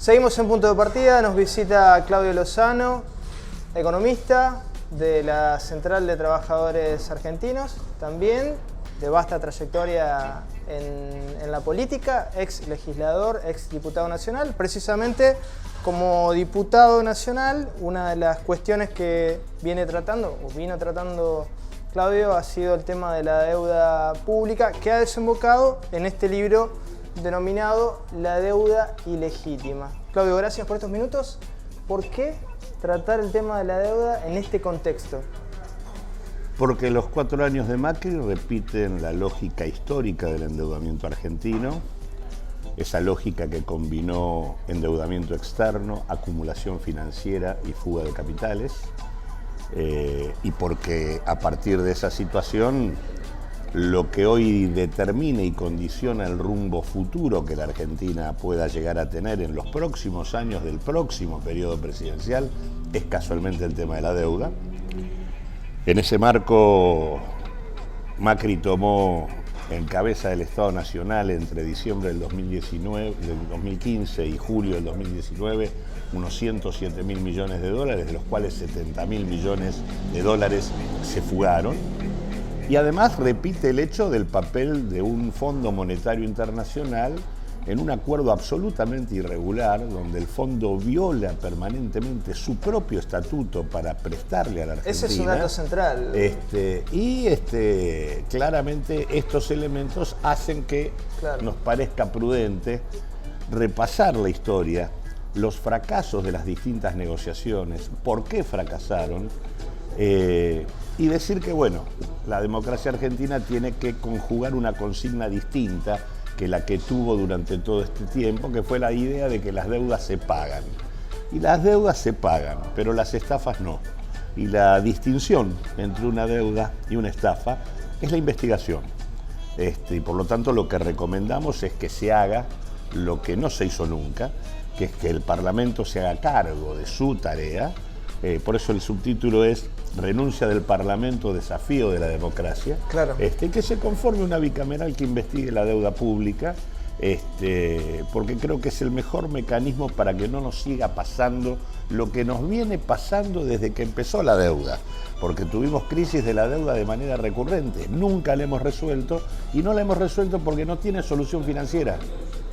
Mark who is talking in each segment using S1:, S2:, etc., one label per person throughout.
S1: Seguimos en Punto de Partida, nos visita Claudio Lozano, economista de la Central de Trabajadores Argentinos, también de vasta trayectoria en la política, ex legislador, ex diputado nacional. Precisamente como diputado nacional, una de las cuestiones que vino tratando Claudio ha sido el tema de la deuda pública, que ha desembocado en este libro denominado La deuda ilegítima. Claudio, gracias por estos minutos. ¿Por qué tratar el tema de la deuda en este contexto?
S2: Porque los 4 años de Macri repiten la lógica histórica del endeudamiento argentino, esa lógica que combinó endeudamiento externo, acumulación financiera y fuga de capitales, y porque a partir de esa situación lo que hoy determina y condiciona el rumbo futuro que la Argentina pueda llegar a tener en los próximos años del próximo periodo presidencial es casualmente el tema de la deuda. En ese marco, Macri tomó en cabeza del Estado Nacional entre diciembre del 2015 y julio del 2019 unos 107.000 millones de dólares, de los cuales 70.000 millones de dólares se fugaron. Y además repite el hecho del papel de un Fondo Monetario Internacional en un acuerdo absolutamente irregular, donde el fondo viola permanentemente su propio estatuto para prestarle a la Argentina.
S1: Ese es un dato central.
S2: Claramente estos elementos hacen que nos parezca prudente repasar la historia, los fracasos de las distintas negociaciones, por qué fracasaron, y decir que, bueno, la democracia argentina tiene que conjugar una consigna distinta que la que tuvo durante todo este tiempo, que fue la idea de que las deudas se pagan. Y las deudas se pagan, pero las estafas no. Y la distinción entre una deuda y una estafa es la investigación. Y por lo tanto lo que recomendamos es que se haga lo que no se hizo nunca, que es que el Parlamento se haga cargo de su tarea. Por eso el subtítulo es Renuncia del Parlamento, desafío de la democracia.
S1: Claro.
S2: Que se conforme una bicameral que investigue la deuda pública, porque creo que es el mejor mecanismo para que no nos siga pasando lo que nos viene pasando desde que empezó la deuda, porque tuvimos crisis de la deuda de manera recurrente, nunca la hemos resuelto, y no la hemos resuelto porque no tiene solución financiera.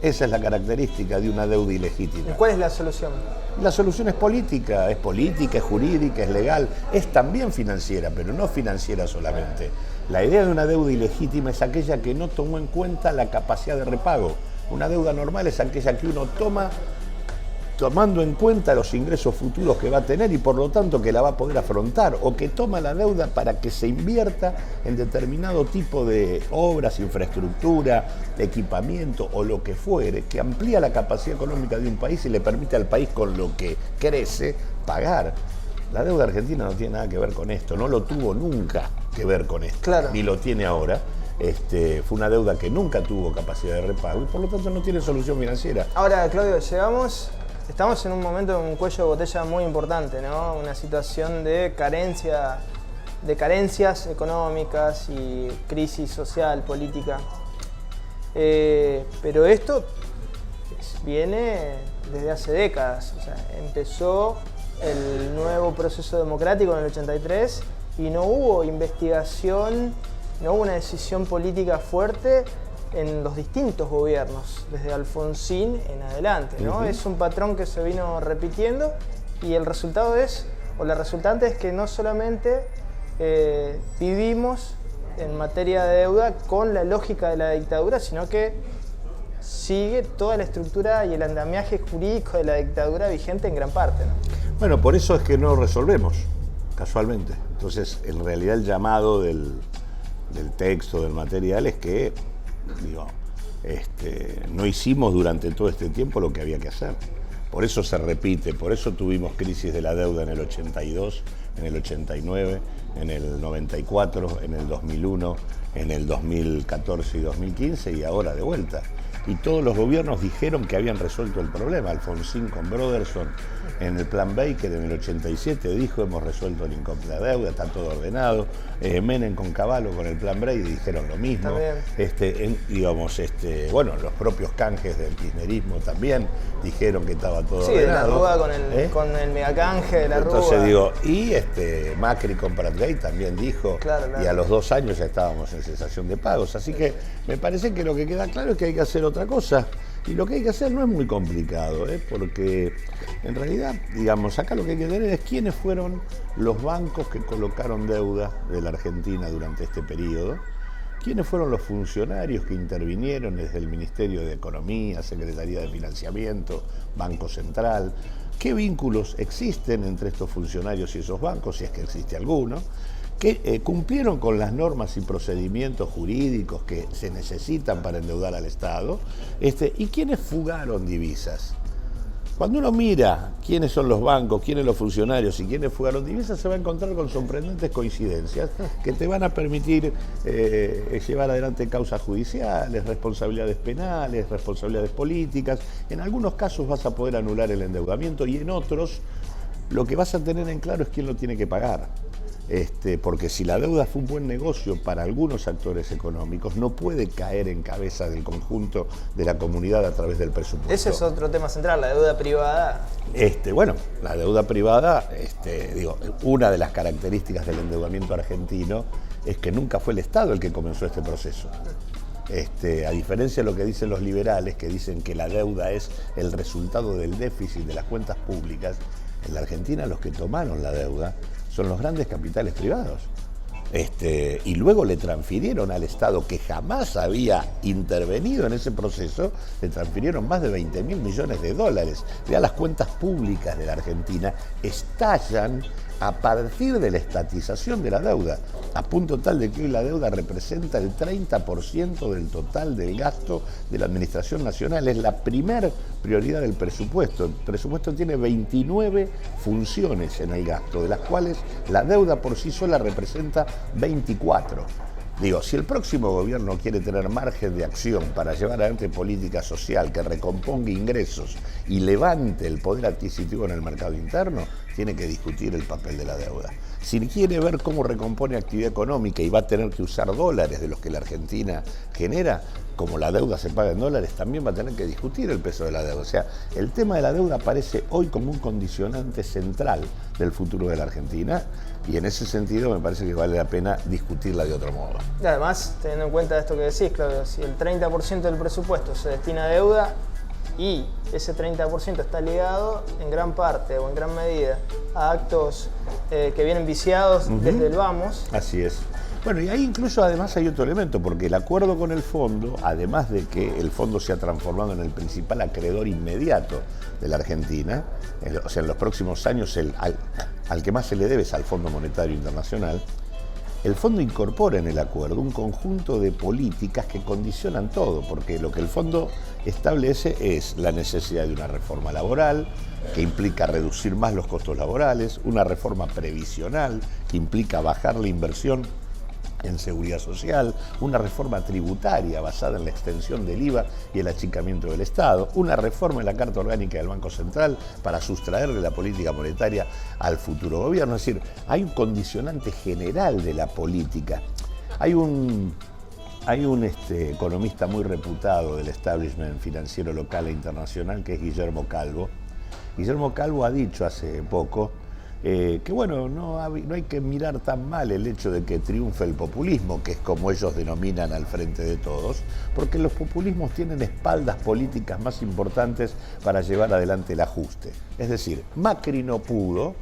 S2: Esa es la característica de una deuda ilegítima.
S1: ¿Y cuál es la solución?
S2: La solución es política, es jurídica, es legal, es también financiera, pero no financiera solamente. La idea de una deuda ilegítima es aquella que no tomó en cuenta la capacidad de repago. Una deuda normal es aquella que uno toma tomando en cuenta los ingresos futuros que va a tener y por lo tanto que la va a poder afrontar, o que toma la deuda para que se invierta en determinado tipo de obras, infraestructura, equipamiento o lo que fuere, que amplía la capacidad económica de un país y le permite al país, con lo que crece, pagar. La deuda argentina no tiene nada que ver con esto, no lo tuvo nunca que ver con esto,
S1: claro,
S2: ni lo tiene ahora. Fue una deuda que nunca tuvo capacidad de repago y por lo tanto no tiene solución financiera.
S1: Ahora, Claudio, estamos en un momento de un cuello de botella muy importante, ¿no? Una situación de carencias económicas y crisis social, política. Pero esto viene desde hace décadas. O sea, empezó el nuevo proceso democrático en el 83 y no hubo investigación, no hubo una decisión política fuerte en los distintos gobiernos, desde Alfonsín en adelante, ¿no? Es un patrón que se vino repitiendo y el resultado la resultante es que no solamente vivimos en materia de deuda con la lógica de la dictadura, sino que sigue toda la estructura y el andamiaje jurídico de la dictadura vigente en gran parte, ¿no?
S2: Bueno, por eso es que no resolvemos, casualmente. Entonces, en realidad el llamado del texto, del material, es que no hicimos durante todo este tiempo lo que había que hacer. Por eso se repite, por eso tuvimos crisis de la deuda en el 82, en el 89, en el 94, en el 2001, en el 2014 y 2015 y ahora de vuelta. y todos los gobiernos dijeron que habían resuelto el problema. Alfonsín con Broderson en el plan Baker en el 87 dijo: hemos resuelto el income de la deuda, está todo ordenado. Menem con Cavallo con el plan Brady dijeron lo mismo. Bueno, los propios canjes del kirchnerismo también dijeron que estaba todo ordenado.
S1: Sí, de la Rúa con el megacanje de la Rúa.
S2: Entonces digo, y Macri con Pratgate también dijo, claro. Y a los 2 años ya estábamos en cesación de pagos. Así que me parece que lo que queda claro es que hay que hacer otra cosa. Y lo que hay que hacer no es muy complicado, porque en realidad, digamos, acá lo que hay que tener es quiénes fueron los bancos que colocaron deuda de la Argentina durante este periodo, quiénes fueron los funcionarios que intervinieron desde el Ministerio de Economía, Secretaría de Financiamiento, Banco Central, qué vínculos existen entre estos funcionarios y esos bancos, si es que existe alguno, que cumplieron con las normas y procedimientos jurídicos que se necesitan para endeudar al Estado, y quiénes fugaron divisas. Cuando uno mira quiénes son los bancos, quiénes los funcionarios y quiénes fugaron divisas, se va a encontrar con sorprendentes coincidencias que te van a permitir llevar adelante causas judiciales, responsabilidades penales, responsabilidades políticas. En algunos casos vas a poder anular el endeudamiento y en otros lo que vas a tener en claro es quién lo tiene que pagar. Porque si la deuda fue un buen negocio para algunos actores económicos, no puede caer en cabeza del conjunto de la comunidad a través del presupuesto.
S1: Ese es otro tema central, la deuda privada.
S2: Bueno, la deuda privada, una de las características del endeudamiento argentino es que nunca fue el Estado el que comenzó este proceso. A diferencia de lo que dicen los liberales, que dicen que la deuda es el resultado del déficit de las cuentas públicas, en la Argentina los que tomaron la deuda son los grandes capitales privados. Y luego le transfirieron al Estado, que jamás había intervenido en ese proceso, le transfirieron más de 20.000 millones de dólares. Ya las cuentas públicas de la Argentina estallan a partir de la estatización de la deuda, a punto tal de que hoy la deuda representa el 30% del total del gasto de la Administración Nacional. Es la primer prioridad del presupuesto. El presupuesto tiene 29 funciones en el gasto, de las cuales la deuda por sí sola representa 24. Digo, si el próximo gobierno quiere tener margen de acción para llevar adelante política social que recomponga ingresos y levante el poder adquisitivo en el mercado interno, tiene que discutir el papel de la deuda. Si quiere ver cómo recompone actividad económica y va a tener que usar dólares de los que la Argentina genera, como la deuda se paga en dólares, también va a tener que discutir el peso de la deuda. O sea, el tema de la deuda aparece hoy como un condicionante central del futuro de la Argentina y en ese sentido me parece que vale la pena discutirla de otro modo.
S1: Y además, teniendo en cuenta esto que decís, Claudio, si el 30% del presupuesto se destina a deuda y ese 30% está ligado en gran parte o en gran medida a actos que vienen viciados desde el vamos.
S2: Así es. Bueno, y ahí incluso además hay otro elemento, porque el acuerdo con el fondo, además de que el fondo se ha transformado en el principal acreedor inmediato de la Argentina, o sea, en los próximos años al que más se le debe es al Fondo Monetario Internacional, el fondo incorpora en el acuerdo un conjunto de políticas que condicionan todo, porque lo que el fondo establece es la necesidad de una reforma laboral, que implica reducir más los costos laborales, una reforma previsional, que implica bajar la inversión en seguridad social, una reforma tributaria basada en la extensión del IVA y el achicamiento del Estado, una reforma en la Carta Orgánica del Banco Central para sustraerle la política monetaria al futuro gobierno. Es decir, hay un condicionante general de la política. Hay un economista muy reputado del establishment financiero local e internacional, que es Guillermo Calvo. Guillermo Calvo ha dicho hace poco que bueno, no hay que mirar tan mal el hecho de que triunfe el populismo, que es como ellos denominan al frente de todos, porque los populismos tienen espaldas políticas más importantes para llevar adelante el ajuste. Es decir, Macri no pudo,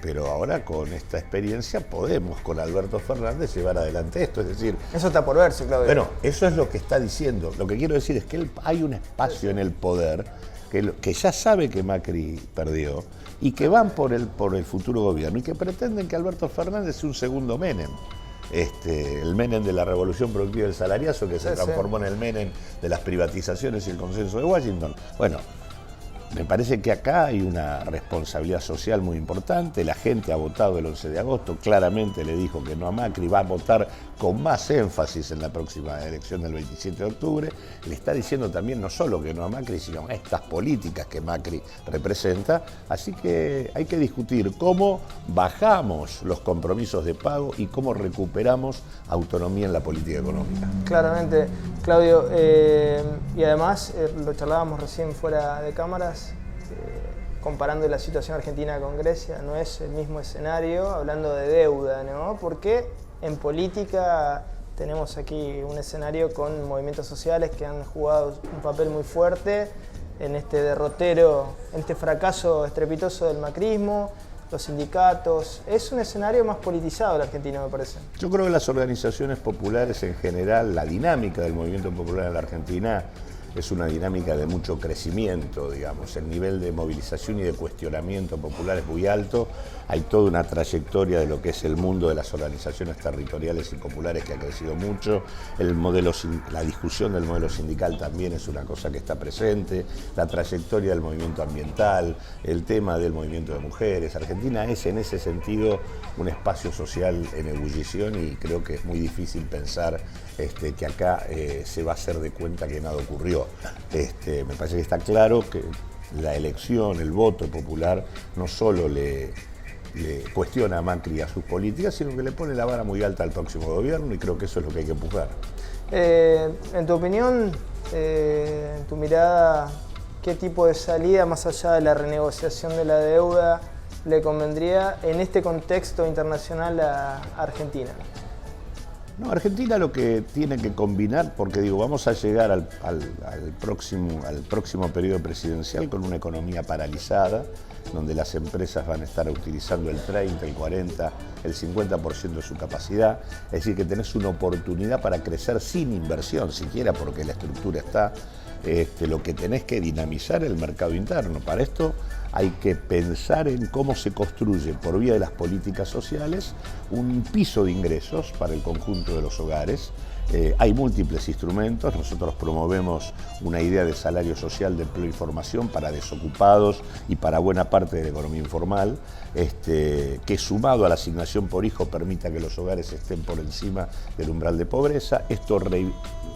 S2: pero ahora con esta experiencia podemos, con Alberto Fernández, llevar adelante esto. Es decir,
S1: eso está por verse, Claudio.
S2: Bueno, eso es lo que está diciendo. Lo que quiero decir es que hay un espacio en el poder que ya sabe que Macri perdió y que van por el futuro gobierno y que pretenden que Alberto Fernández sea un segundo Menem. El Menem de la Revolución Productiva del Salariazo, que se transformó en el Menem de las privatizaciones y el consenso de Washington. Bueno, Me parece que acá hay una responsabilidad social muy importante. La gente ha votado el 11 de agosto, claramente le dijo que no a Macri, va a votar con más énfasis en la próxima elección del 27 de octubre. Le está diciendo también no solo que no a Macri, sino a estas políticas que Macri representa. Así que hay que discutir cómo bajamos los compromisos de pago y cómo recuperamos autonomía en la política económica.
S1: Claramente, Claudio, y además lo charlábamos recién fuera de cámaras, comparando la situación argentina con Grecia, no es el mismo escenario, hablando de deuda, ¿no? Porque en política tenemos aquí un escenario con movimientos sociales que han jugado un papel muy fuerte en este derrotero, en este fracaso estrepitoso del macrismo, los sindicatos. Es un escenario más politizado el argentino, me parece.
S2: Yo creo que las organizaciones populares en general, la dinámica del movimiento popular en la Argentina es una dinámica de mucho crecimiento, digamos. El nivel de movilización y de cuestionamiento popular es muy alto. Hay toda una trayectoria de lo que es el mundo de las organizaciones territoriales y populares que ha crecido mucho. La discusión del modelo sindical también es una cosa que está presente. La trayectoria del movimiento ambiental, el tema del movimiento de mujeres. Argentina es en ese sentido un espacio social en ebullición y creo que es muy difícil pensar que acá se va a hacer de cuenta que nada ocurrió. Me parece que está claro que la elección, el voto popular, no solo le cuestiona a Macri y a sus políticas, sino que le pone la vara muy alta al próximo gobierno y creo que eso es lo que hay que empujar.
S1: En tu opinión, en tu mirada, ¿qué tipo de salida, más allá de la renegociación de la deuda, le convendría en este contexto internacional a Argentina?
S2: No, Argentina lo que tiene que combinar, porque digo, vamos a llegar al próximo periodo presidencial con una economía paralizada, donde las empresas van a estar utilizando el 30, el 40, el 50% de su capacidad. Es decir, que tenés una oportunidad para crecer sin inversión, siquiera porque la estructura está. Lo que tenés que dinamizar el mercado interno. Para esto hay que pensar en cómo se construye por vía de las políticas sociales un piso de ingresos para el conjunto de los hogares. Hay múltiples instrumentos, nosotros promovemos una idea de salario social de empleo y formación para desocupados y para buena parte de la economía informal, que sumado a la asignación por hijo permita que los hogares estén por encima del umbral de pobreza. Esto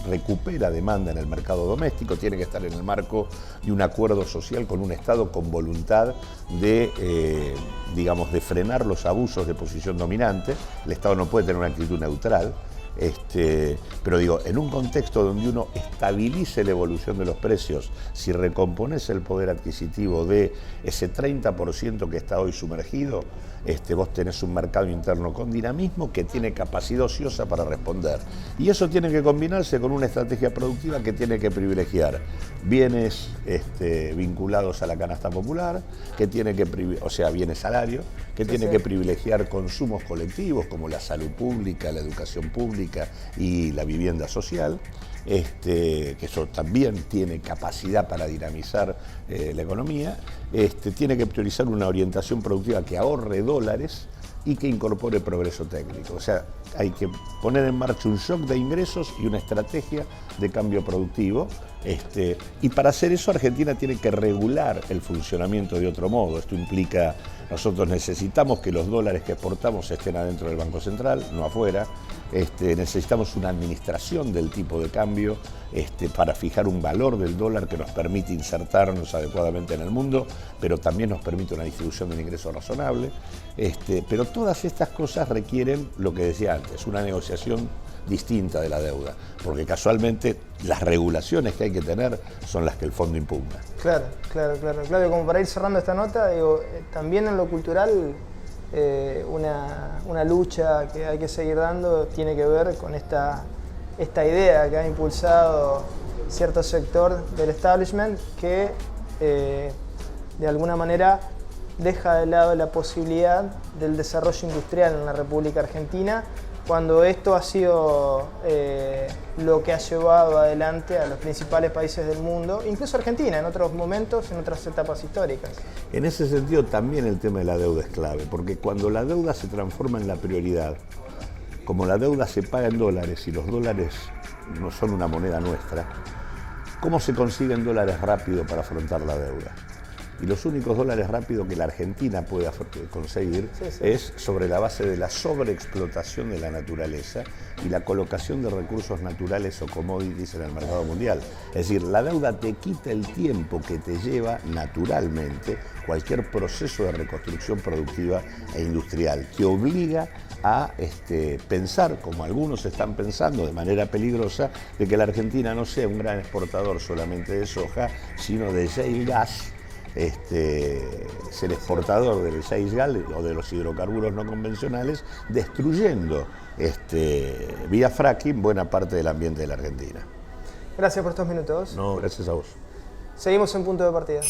S2: recupera demanda en el mercado doméstico, tiene que estar en el marco de un acuerdo social con un Estado con voluntad de, de frenar los abusos de posición dominante. El Estado no puede tener una actitud neutral. Pero digo, en un contexto donde uno estabilice la evolución de los precios, si recompones el poder adquisitivo de ese 30% que está hoy sumergido, vos tenés un mercado interno con dinamismo que tiene capacidad ociosa para responder. Y eso tiene que combinarse con una estrategia productiva que tiene que privilegiar bienes vinculados a la canasta popular, que tiene que bienes salario, que tiene que privilegiar consumos colectivos como la salud pública, la educación pública y la vivienda social, que eso también tiene capacidad para dinamizar la economía, tiene que priorizar una orientación productiva que ahorre dólares y que incorpore progreso técnico. O sea, hay que poner en marcha un shock de ingresos y una estrategia de cambio productivo. Y para hacer eso Argentina tiene que regular el funcionamiento de otro modo. Esto implica, nosotros necesitamos que los dólares que exportamos estén adentro del Banco Central, no afuera. Necesitamos una administración del tipo de cambio para fijar un valor del dólar que nos permite insertarnos adecuadamente en el mundo, pero también nos permite una distribución del ingreso razonable. Pero todas estas cosas requieren, lo que decía antes, una negociación distinta de la deuda, porque casualmente las regulaciones que hay que tener son las que el fondo impugna.
S1: Claro. Como para ir cerrando esta nota, digo, también en lo cultural una lucha que hay que seguir dando tiene que ver con esta idea que ha impulsado cierto sector del establishment que de alguna manera deja de lado la posibilidad del desarrollo industrial en la República Argentina, cuando esto ha sido lo que ha llevado adelante a los principales países del mundo, incluso Argentina en otros momentos, en otras etapas históricas.
S2: En ese sentido también el tema de la deuda es clave, porque cuando la deuda se transforma en la prioridad, como la deuda se paga en dólares y los dólares no son una moneda nuestra, ¿cómo se consiguen dólares rápido para afrontar la deuda? Y los únicos dólares rápidos que la Argentina puede conseguir es sobre la base de la sobreexplotación de la naturaleza y la colocación de recursos naturales o commodities en el mercado mundial. Es decir, la deuda te quita el tiempo que te lleva naturalmente cualquier proceso de reconstrucción productiva e industrial. Te obliga a pensar, como algunos están pensando de manera peligrosa, de que la Argentina no sea un gran exportador solamente de soja, sino de shale gas, ser exportador del shale gas o de los hidrocarburos no convencionales, destruyendo vía fracking buena parte del ambiente de la Argentina.
S1: Gracias por estos minutos.
S2: No, gracias a vos.
S1: Seguimos en Punto de Partida.